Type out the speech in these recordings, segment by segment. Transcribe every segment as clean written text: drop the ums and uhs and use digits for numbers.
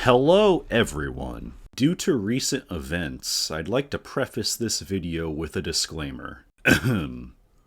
Hello everyone. Due to recent events, I'd like to preface this video with a disclaimer.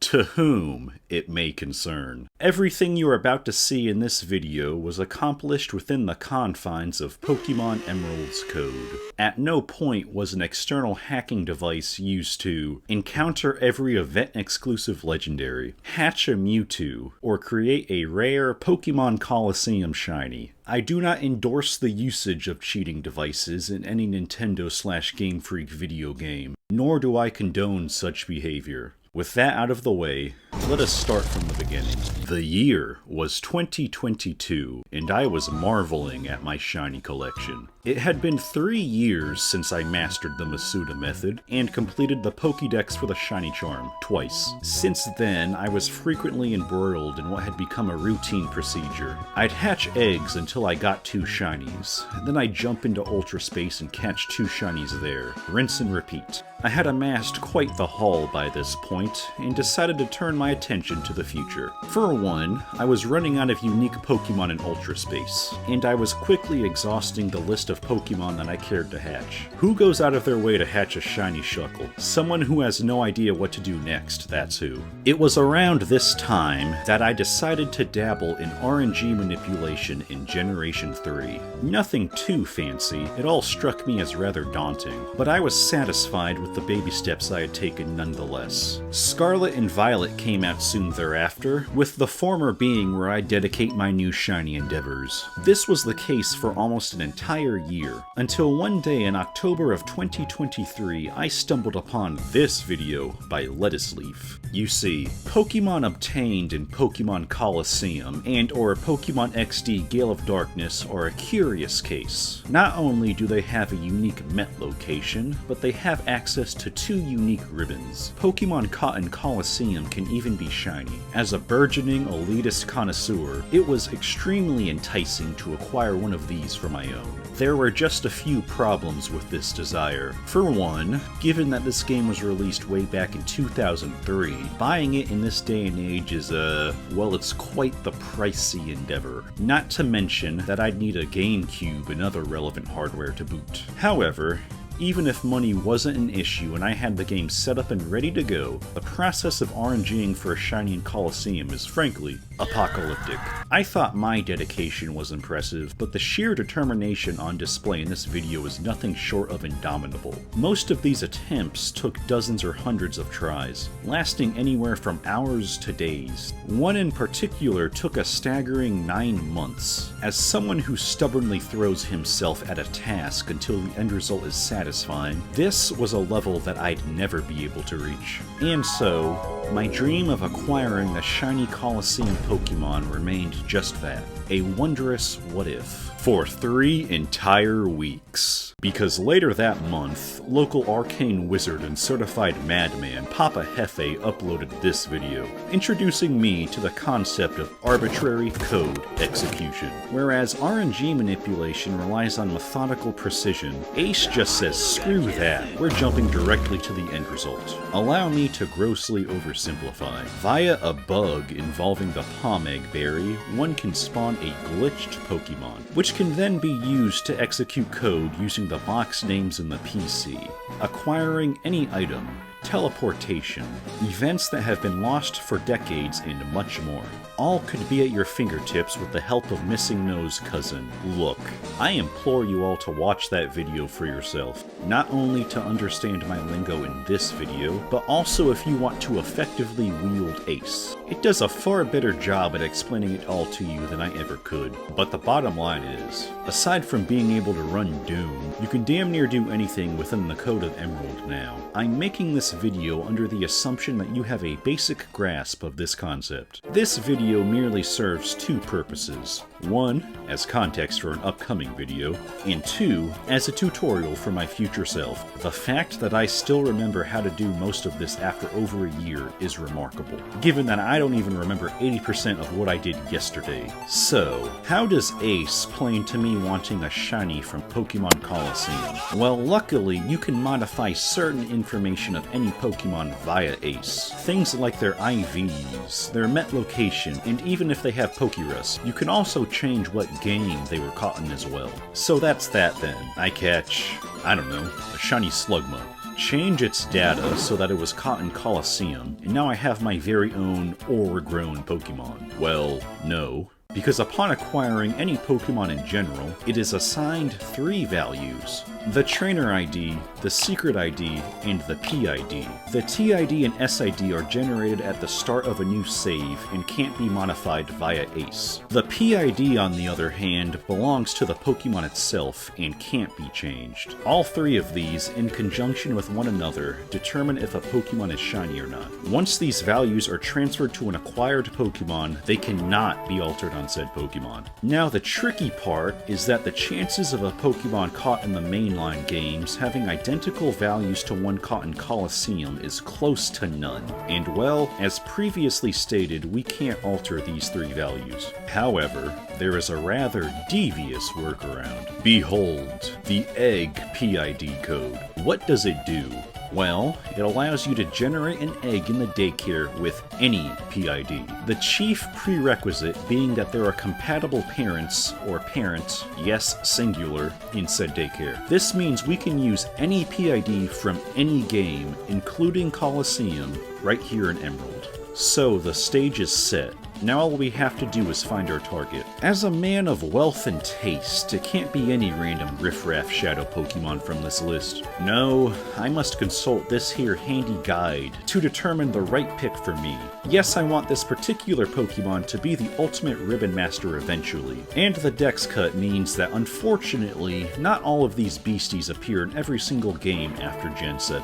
To whom it may concern. Everything you are about to see in this video was accomplished within the confines of Pokémon Emerald's code. At no point was an external hacking device used to encounter every event-exclusive legendary, hatch a Mewtwo, or create a rare Pokémon Colosseum shiny. I do not endorse the usage of cheating devices in any Nintendo/Game Freak video game, nor do I condone such behavior. With that out of the way, let us start from the beginning. The year was 2022, and I was marveling at my shiny collection. It had been 3 years since I mastered the Masuda method, and completed the Pokédex for the shiny charm, twice. Since then, I was frequently embroiled in what had become a routine procedure. I'd hatch eggs until I got 2 shinies, then I'd jump into Ultra Space and catch 2 shinies there, rinse and repeat. I had amassed quite the haul by this point, and decided to turn my attention to the future. For one, I was running out of unique Pokemon in Ultra Space, and I was quickly exhausting the list of Pokemon that I cared to hatch. Who goes out of their way to hatch a shiny Shuckle? Someone who has no idea what to do next, that's who. It was around this time that I decided to dabble in RNG manipulation in Generation 3. Nothing too fancy, it all struck me as rather daunting, but I was satisfied with the baby steps I had taken nonetheless. Scarlet and Violet came out soon thereafter, with the former being where I dedicate my new shiny endeavors. This was the case for almost an entire year, until one day in October of 2023 I stumbled upon this video by Lettuce Leaf. You see, Pokemon obtained in Pokémon Colosseum and or Pokémon XD Gale of Darkness are a curious case. Not only do they have a unique Met location, but they have access to 2 unique ribbons. Pokemon caught in Colosseum can even be shiny. As a burgeoning elitist connoisseur, it was extremely enticing to acquire one of these for my own. There were just a few problems with this desire. For one, given that this game was released way back in 2003, buying it in this day and age is well, it's quite the pricey endeavor. Not to mention that I'd need a GameCube and other relevant hardware to boot. However, even if money wasn't an issue and I had the game set up and ready to go, the process of RNGing for a shiny in Colosseum is frankly apocalyptic. I thought my dedication was impressive, but the sheer determination on display in this video is nothing short of indomitable. Most of these attempts took dozens or hundreds of tries, lasting anywhere from hours to days. One in particular took a staggering 9 months. As someone who stubbornly throws himself at a task until the end result is satisfying, this was a level that I'd never be able to reach. And so, my dream of acquiring the shiny Colosseum Pokemon remained just that, a wondrous what if. For 3 entire weeks. Because later that month, local arcane wizard and certified madman Papa Hefe uploaded this video, introducing me to the concept of arbitrary code execution. Whereas RNG manipulation relies on methodical precision, Ace just says screw that, we're jumping directly to the end result. Allow me to grossly oversimplify. Via a bug involving the Pomeg berry, one can spawn a glitched Pokemon, which can then be used to execute code using the box names in the PC, acquiring any item, teleportation, events that have been lost for decades, and much more. All could be at your fingertips with the help of Missing Nose Cousin. Look, I implore you all to watch that video for yourself, not only to understand my lingo in this video, but also if you want to effectively wield Ace. It does a far better job at explaining it all to you than I ever could. But the bottom line is, aside from being able to run Doom, you can damn near do anything within the code of Emerald now. I'm making this video under the assumption that you have a basic grasp of this concept. This video merely serves 2 purposes. 1, as context for an upcoming video, and 2, as a tutorial for my future self. The fact that I still remember how to do most of this after over a year is remarkable, given that I don't even remember 80% of what I did yesterday. So, how does Ace play into me wanting a shiny from Pokémon Colosseum? Well, luckily, you can modify certain information of any Pokemon via Ace. Things like their IVs, their Met location, them, and even if they have Pokerus, you can also change what game they were caught in as well. So that's that then. I catch, I don't know, a shiny Slugma. Change its data so that it was caught in Colosseum, and now I have my very own overgrown Pokemon. Well, no. Because upon acquiring any Pokemon in general, it is assigned 3 values. The Trainer ID, the Secret ID, and the PID. The TID and SID are generated at the start of a new save and can't be modified via ACE. The PID, on the other hand, belongs to the Pokemon itself and can't be changed. All 3 of these, in conjunction with one another, determine if a Pokemon is shiny or not. Once these values are transferred to an acquired Pokemon, they cannot be altered on said Pokemon. Now the tricky part is that the chances of a Pokemon caught in the mainline games having identical values to one caught in Colosseum is close to none. And well, as previously stated, we can't alter these 3 values. However, there is a rather devious workaround. Behold, the Egg PID code. What does it do? Well, it allows you to generate an egg in the daycare with any PID. The chief prerequisite being that there are compatible parents, or parent, yes, singular, in said daycare. This means we can use any PID from any game, including Colosseum, right here in Emerald. So the stage is set. Now all we have to do is find our target. As a man of wealth and taste, it can't be any random riffraff shadow Pokemon from this list. No, I must consult this here handy guide to determine the right pick for me. Yes, I want this particular Pokemon to be the ultimate Ribbon Master eventually, and the Dex cut means that unfortunately, not all of these beasties appear in every single game after Gen 7.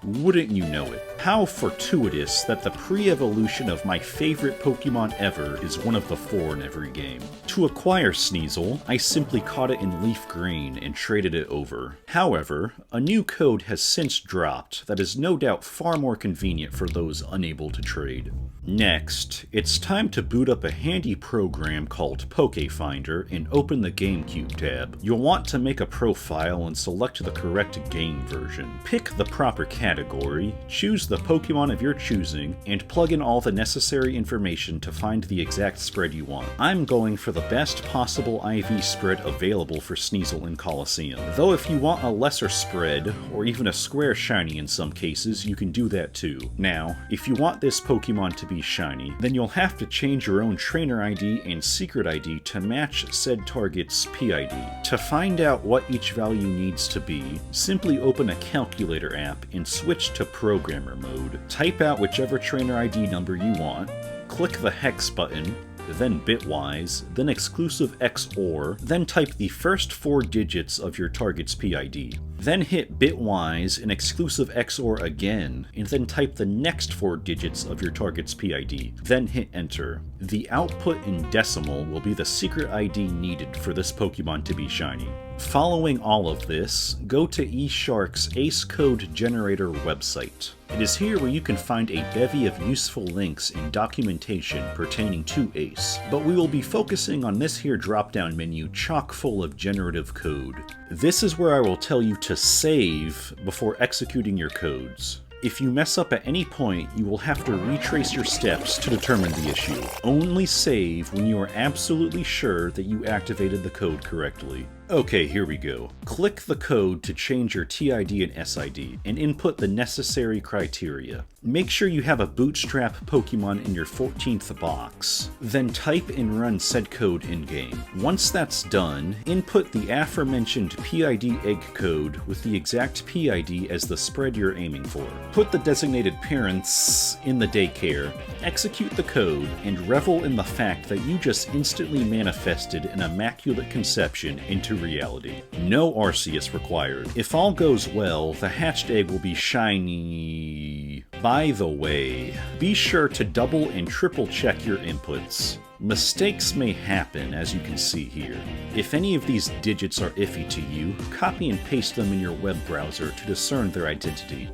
Wouldn't you know it? How fortuitous that the pre-evolution of my favorite Pokemon ever is one of the 4 in every game. To acquire Sneasel, I simply caught it in Leaf Green and traded it over. However, a new code has since dropped that is no doubt far more convenient for those unable to trade. Next, it's time to boot up a handy program called Pokefinder and open the GameCube tab. You'll want to make a profile and select the correct game version. Pick the proper category, choose the Pokemon of your choosing, and plug in all the necessary information to find the exact spread you want. I'm going for the best possible IV spread available for Sneasel in Colosseum. Though if you want a lesser spread, or even a square shiny in some cases, you can do that too. Now, if you want this Pokemon to be shiny, then you'll have to change your own Trainer ID and Secret ID to match said target's PID. To find out what each value needs to be, simply open a calculator app and switch to Programmer mode. Type out whichever Trainer ID number you want, click the hex button, then bitwise, then exclusive XOR, then type the first 4 digits of your target's PID. Then hit bitwise and exclusive XOR again, and then type the next 4 digits of your target's PID. Then hit enter. The output in decimal will be the secret ID needed for this Pokemon to be shiny. Following all of this, go to eShark's Ace Code Generator website. It is here where you can find a bevy of useful links and documentation pertaining to Ace, but we will be focusing on this here drop-down menu chock full of generative code. This is where I will tell you to save before executing your codes. If you mess up at any point, you will have to retrace your steps to determine the issue. Only save when you are absolutely sure that you activated the code correctly. Okay, here we go. Click the code to change your TID and SID, and input the necessary criteria. Make sure you have a bootstrap Pokemon in your 14th box. Then type and run said code in-game. Once that's done, input the aforementioned PID egg code with the exact PID as the spread you're aiming for. Put the designated parents in the daycare, execute the code, and revel in the fact that you just instantly manifested an immaculate conception into reality. No Arceus required. If all goes well, the hatched egg will be shiny. By the way, be sure to double and triple check your inputs. Mistakes may happen, as you can see here. If any of these digits are iffy to you, copy and paste them in your web browser to discern their identity.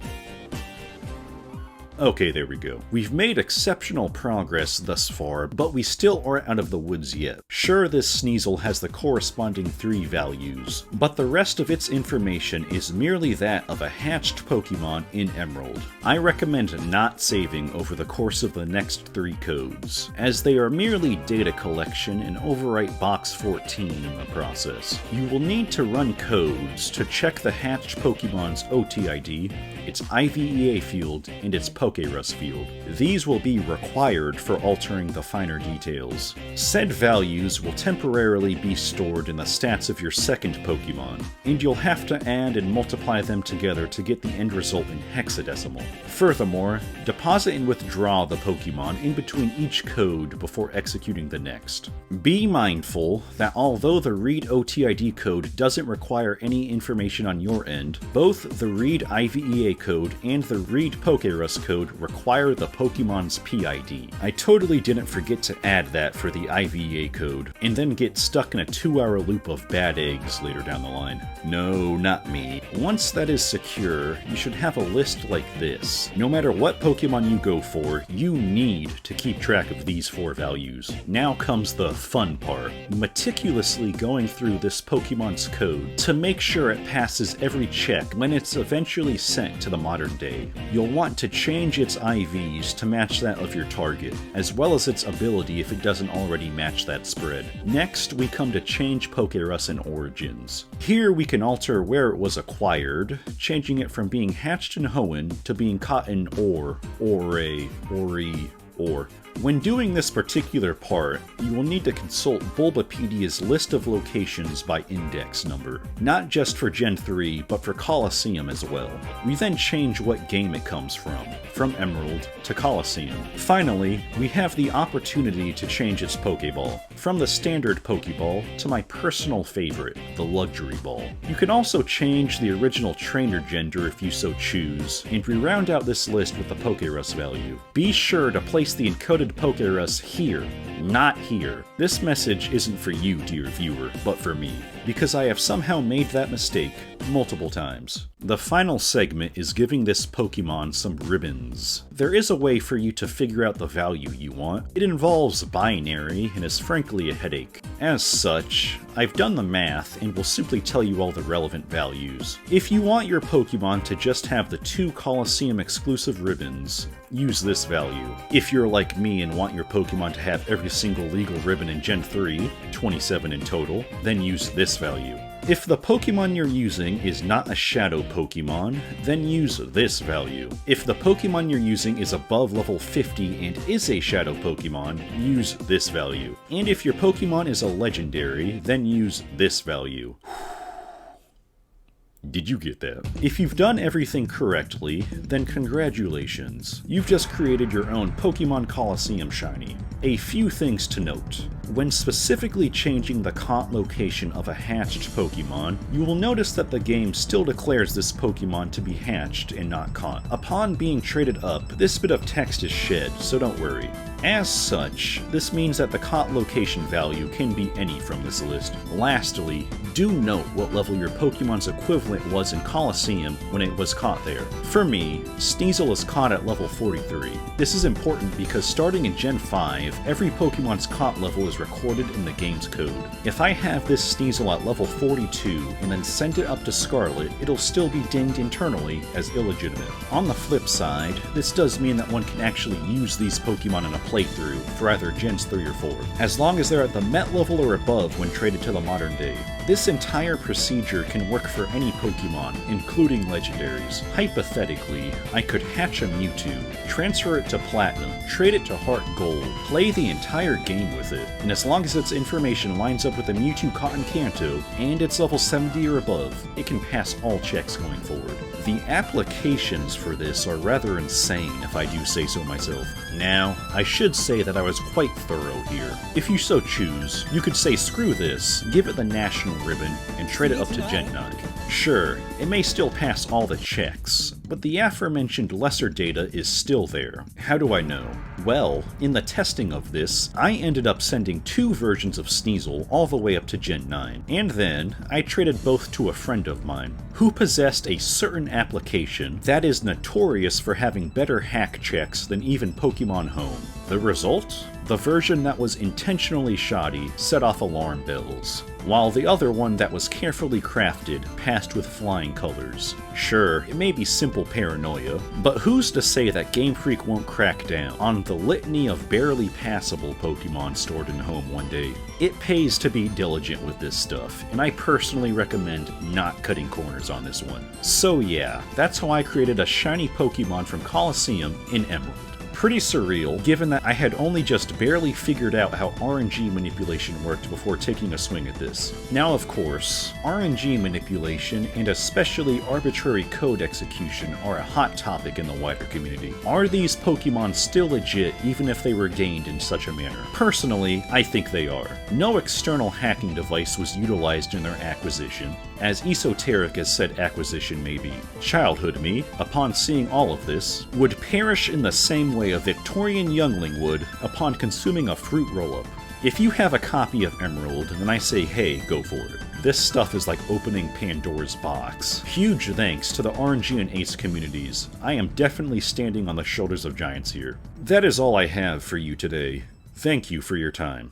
Okay, there we go. We've made exceptional progress thus far, but we still aren't out of the woods yet. Sure, this Sneasel has the corresponding 3 values, but the rest of its information is merely that of a hatched Pokemon in Emerald. I recommend not saving over the course of the next 3 codes, as they are merely data collection and overwrite box 14 in the process. You will need to run codes to check the hatched Pokemon's OTID, its IVEA field, and its Pokerus field. These will be required for altering the finer details. Said values will temporarily be stored in the stats of your second Pokemon, and you'll have to add and multiply them together to get the end result in hexadecimal. Furthermore, deposit and withdraw the Pokemon in between each code before executing the next. Be mindful that although the read OTID code doesn't require any information on your end, both the read IVEA code and the read Pokerus code require the Pokemon's PID. I totally didn't forget to add that for the IVEA code, and then get stuck in a 2-hour loop of bad eggs later down the line. No, not me. Once that is secure, you should have a list like this. No matter what Pokemon you go for, you need to keep track of these 4 values. Now comes the fun part, meticulously going through this Pokemon's code to make sure it passes every check when it's eventually sent to the modern day. You'll want to change its IVs to match that of your target, as well as its ability if it doesn't already match that spread. Next, we come to change Pokerus in Origins. Here we can alter where it was acquired, changing it from being hatched in Hoenn to being caught in Or. When doing this particular part, you will need to consult Bulbapedia's list of locations by index number, not just for Gen 3, but for Colosseum as well. We then change what game it comes from Emerald to Colosseum. Finally, we have the opportunity to change its Pokeball, from the standard Pokeball to my personal favorite, the Luxury Ball. You can also change the original trainer gender if you so choose, and we round out this list with the Pokerus value. Be sure to place the encoded Pokerus here, not here. This message isn't for you, dear viewer, but for me, because I have somehow made that mistake multiple times. The final segment is giving this Pokemon some ribbons. There is a way for you to figure out the value you want. It involves binary and is frankly a headache. As such, I've done the math and will simply tell you all the relevant values. If you want your Pokemon to just have the 2 Colosseum exclusive ribbons, use this value. If you're like me and want your Pokemon to have every single legal ribbon in Gen 3, 27 in total, then use this value. If the Pokemon you're using is not a Shadow Pokemon, then use this value. If the Pokemon you're using is above level 50 and is a Shadow Pokemon, use this value. And if your Pokemon is a Legendary, then use this value. Did you get that? If you've done everything correctly, then congratulations. You've just created your own Pokémon Colosseum Shiny. A few things to note. When specifically changing the caught location of a hatched Pokemon, you will notice that the game still declares this Pokemon to be hatched and not caught. Upon being traded up, this bit of text is shed, so don't worry. As such, this means that the caught location value can be any from this list. Lastly, do note what level your Pokemon's equivalent was in Colosseum when it was caught there. For me, Sneasel is caught at level 43. This is important because starting in Gen 5, every Pokemon's caught level is recorded in the game's code. If I have this Sneasel at level 42 and then send it up to Scarlet, it'll still be dinged internally as illegitimate. On the flip side, this does mean that one can actually use these Pokemon in a playthrough for either Gens 3 or 4, as long as they're at the Met level or above when traded to the modern day. This entire procedure can work for any Pokemon, including legendaries. Hypothetically, I could hatch a Mewtwo, transfer it to Platinum, trade it to Heart Gold, play the entire game with it, and as long as its information lines up with the Mewtwo caught in Kanto, and it's level 70 or above, it can pass all checks going forward. The applications for this are rather insane, if I do say so myself. Now, I should say that I was quite thorough here. If you so choose, you could say screw this, give it the National Ribbon, and trade it up to Gentnug. Sure, it may still pass all the checks, but the aforementioned lesser data is still there. How do I know? Well, in the testing of this, I ended up sending 2 versions of Sneasel all the way up to Gen 9, and then I traded both to a friend of mine, who possessed a certain application that is notorious for having better hack checks than even Pokémon Home. The result? The version that was intentionally shoddy set off alarm bells, while the other one that was carefully crafted passed with flying colors. Sure, it may be simple paranoia, but who's to say that Game Freak won't crack down on the litany of barely passable Pokemon stored in Home one day? It pays to be diligent with this stuff, and I personally recommend not cutting corners on this one. So yeah, that's how I created a shiny Pokemon from Colosseum in Emerald. Pretty surreal, given that I had only just barely figured out how RNG manipulation worked before taking a swing at this. Now of course, RNG manipulation, and especially arbitrary code execution, are a hot topic in the wider community. Are these Pokemon still legit even if they were gained in such a manner? Personally, I think they are. No external hacking device was utilized in their acquisition, as esoteric as said acquisition may be. Childhood me, upon seeing all of this, would perish in the same way a Victorian youngling would upon consuming a fruit roll-up. If you have a copy of Emerald, then I say hey, go for it. This stuff is like opening Pandora's box. Huge thanks to the RNG and Ace communities. I am definitely standing on the shoulders of giants here. That is all I have for you today. Thank you for your time.